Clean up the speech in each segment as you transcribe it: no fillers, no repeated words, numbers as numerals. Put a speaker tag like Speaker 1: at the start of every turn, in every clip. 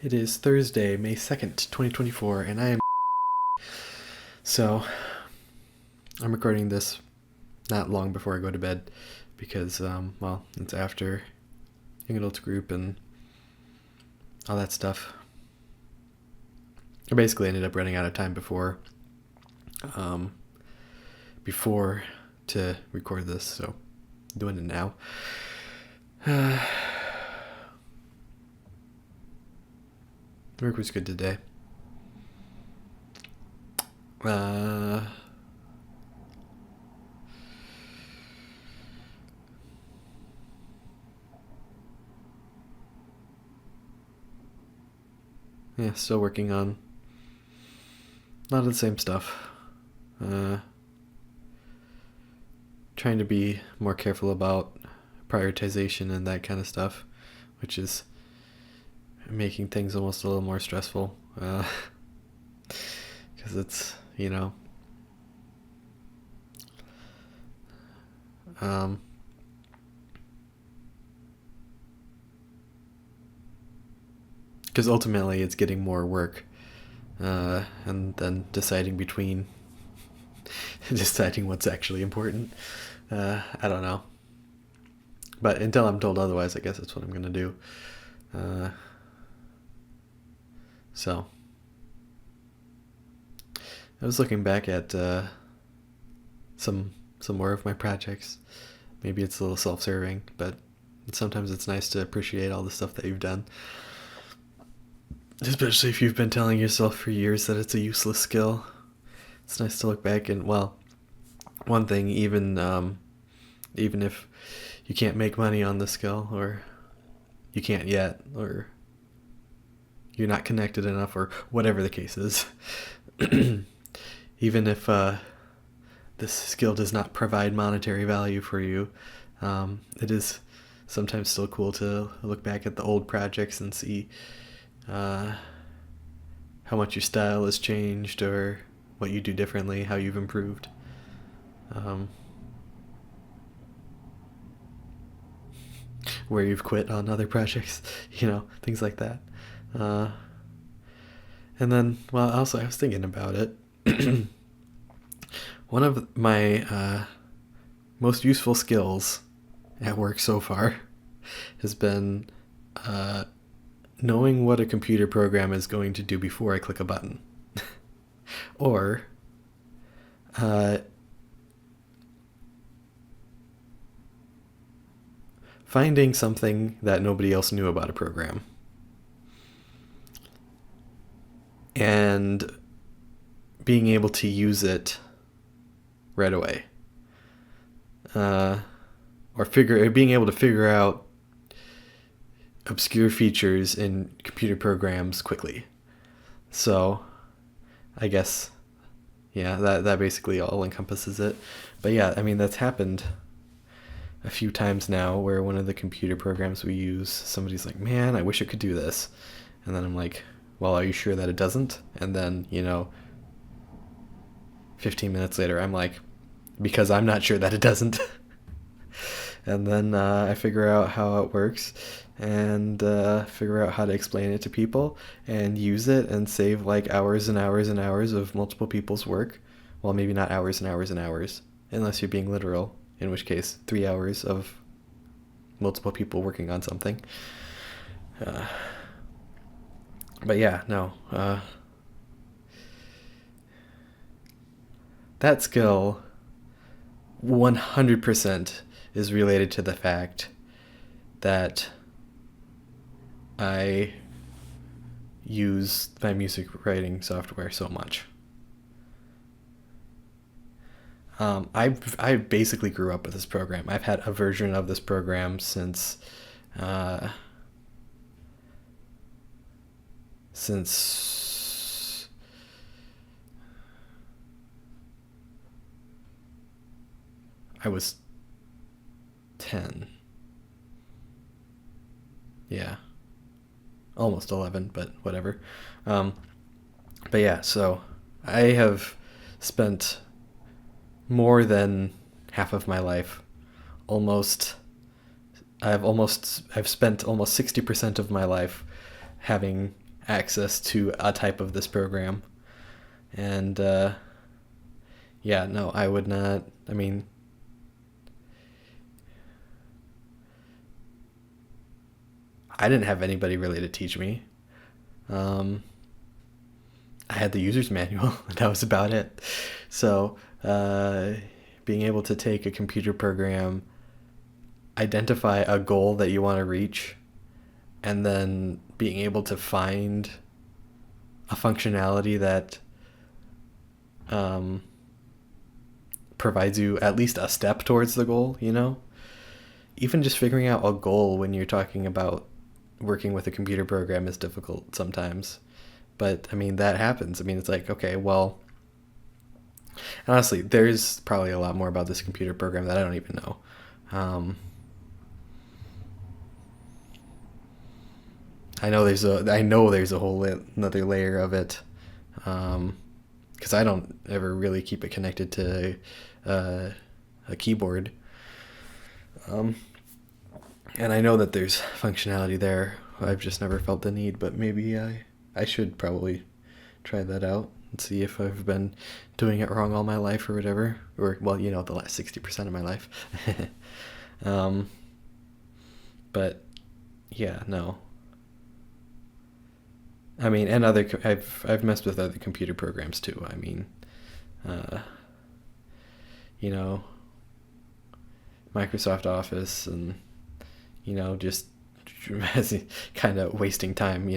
Speaker 1: It is Thursday, May 2nd, 2024, and I am. So, I'm recording this not long before I go to bed because, it's after young adults group and all that stuff. I basically ended up running out of time before to record this, so I'm doing it now. Work was good today. Yeah, still working on a lot of the same stuff. Trying to be more careful about prioritization and that kind of stuff, which is making things almost a little more stressful. Because it's, because ultimately it's getting more work, and then deciding what's actually important. I don't know. But until I'm told otherwise, I guess that's what I'm going to do. So, I was looking back at some more of my projects. Maybe it's a little self-serving, but sometimes it's nice to appreciate all the stuff that you've done. Especially if you've been telling yourself for years that it's a useless skill. It's nice to look back and, one thing, even if you can't make money on the skill, or you can't yet, or you're not connected enough, or whatever the case is, even if this skill does not provide monetary value for you, it is sometimes still cool to look back at the old projects and see how much your style has changed, or what you do differently, how you've improved. Where you've quit on other projects, things like that. And then, also I was thinking about it. One of my most useful skills at work so far has been knowing what a computer program is going to do before I click a button. Or finding something that nobody else knew about a program and being able to use it right away, or being able to figure out obscure features in computer programs quickly. So I guess, that basically all encompasses it. But that's happened a few times now, where one of the computer programs we use, somebody's like, man, I wish it could do this. And then I'm like, well, are you sure that it doesn't? And then, 15 minutes later, I'm like, because I'm not sure that it doesn't. And then I figure out how it works, and figure out how to explain it to people, and use it, and save hours and hours and hours of multiple people's work. Well, maybe not hours and hours and hours, unless you're being literal, in which case 3 hours of multiple people working on something. But that skill 100% is related to the fact that I use my music writing software so much. I basically grew up with this program. I've had a version of this program since I was 10. Yeah. Almost 11, but whatever. So I have spent more than half of my life, I've spent almost 60% of my life having access to a type of this program. And yeah, no, I would not. I mean, I didn't have anybody really to teach me. I had the user's manual, and that was about it. So, being able to take a computer program, identify a goal that you want to reach, and then being able to find a functionality that provides you at least a step towards the goal, you know? Even just figuring out a goal when you're talking about working with a computer program is difficult sometimes. But, I mean, that happens. I mean, it's like, okay, well, honestly, there's probably a lot more about this computer program that I don't even know. I know there's a whole another layer of it, because I don't ever really keep it connected to a keyboard, and I know that there's functionality there. I've just never felt the need, but maybe I should probably try that out and see if I've been doing it wrong all my life or whatever, or well, the last 60% of my life. But yeah, no. I mean, and I've messed with other computer programs too. I mean, uh, you know, Microsoft Office, and just kind of wasting time.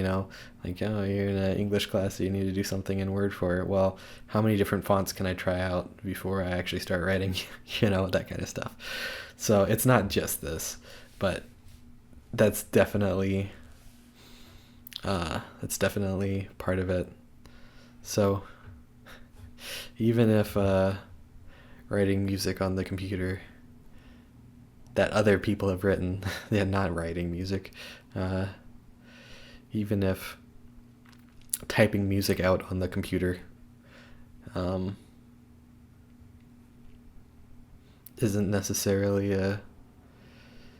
Speaker 1: Like, oh, you're in an English class, so you need to do something in Word for it. Well, how many different fonts can I try out before I actually start writing? That kind of stuff. So it's not just this, but that's definitely part of it. So even if writing music on the computer that other people have written, they're not writing music, even if typing music out on the computer isn't necessarily a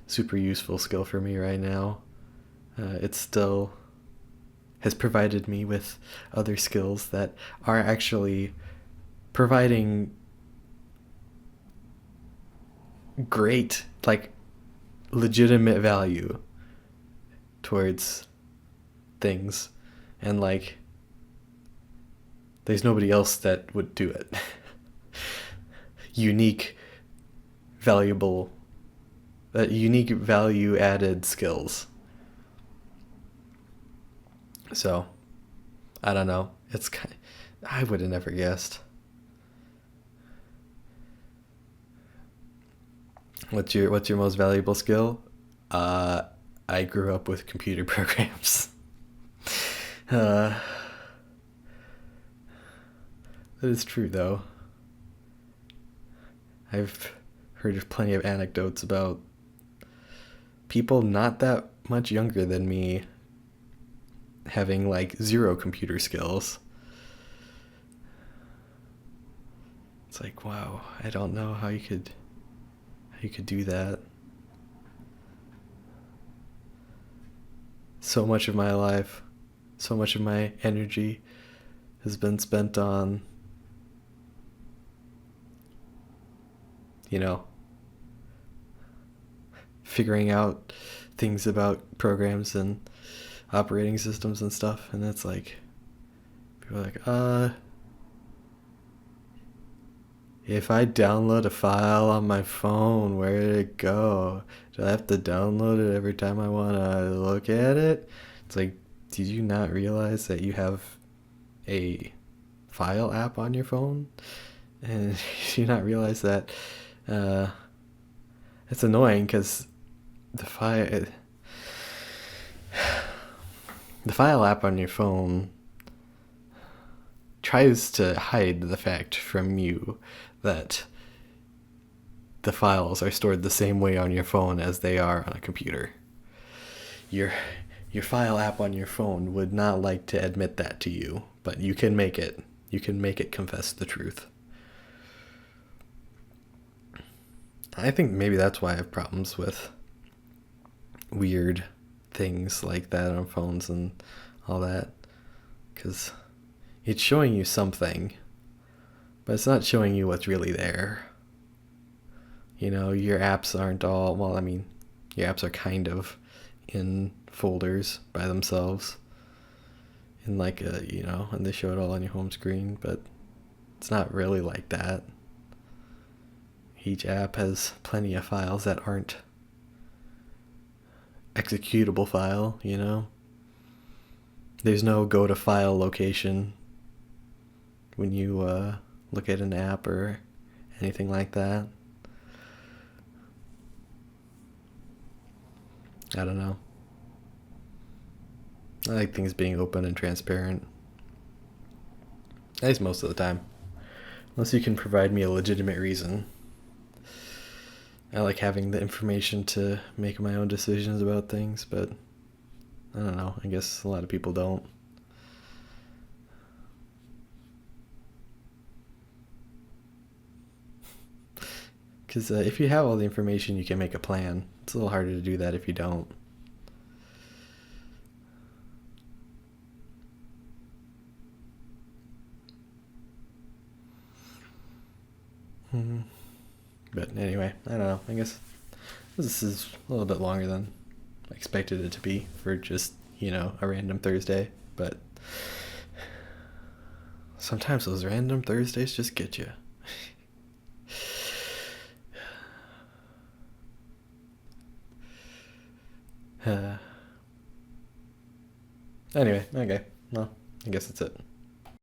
Speaker 1: super useful skill for me right now, it still has provided me with other skills that are actually providing great, like, legitimate value towards things, and like there's nobody else that would do it. unique valuable Unique value added skills. So I don't know, I would have never guessed. What's your most valuable skill? I grew up with computer programs. That is true, though. I've heard of plenty of anecdotes about people not that much younger than me having like zero computer skills. It's like, wow, I don't know how you could do that. So much of my life, so much of my energy has been spent on, figuring out things about programs and operating systems and stuff. And it's like, people are like, if I download a file on my phone, where did it go? Do I have to download it every time I want to look at it? It's like, did you not realize that you have a file app on your phone? And did you not realize that it's annoying because the file app on your phone tries to hide the fact from you that the files are stored the same way on your phone as they are on a computer. Your file app on your phone would not like to admit that to you, but you can make it confess the truth. I think maybe that's why I have problems with weird things like that on phones and all that. because it's showing you something, but it's not showing you what's really there. You know, your apps aren't all, well, I mean, your apps are kind of in folders by themselves, in like a, you know, and they show it all on your home screen, but it's not really like that. Each app has plenty of files that aren't executable file, you know? There's no go to file location when you look at an app or anything like that. I don't know. I like things being open and transparent. At least most of the time. Unless you can provide me a legitimate reason. I like having the information to make my own decisions about things, but I don't know. I guess a lot of people don't. Because if you have all the information, you can make a plan. It's a little harder to do that if you don't. But anyway, I don't know. I guess this is a little bit longer than I expected it to be for just, you know, a random Thursday. But sometimes those random Thursdays just get you. Anyway, okay. Well, I guess that's it.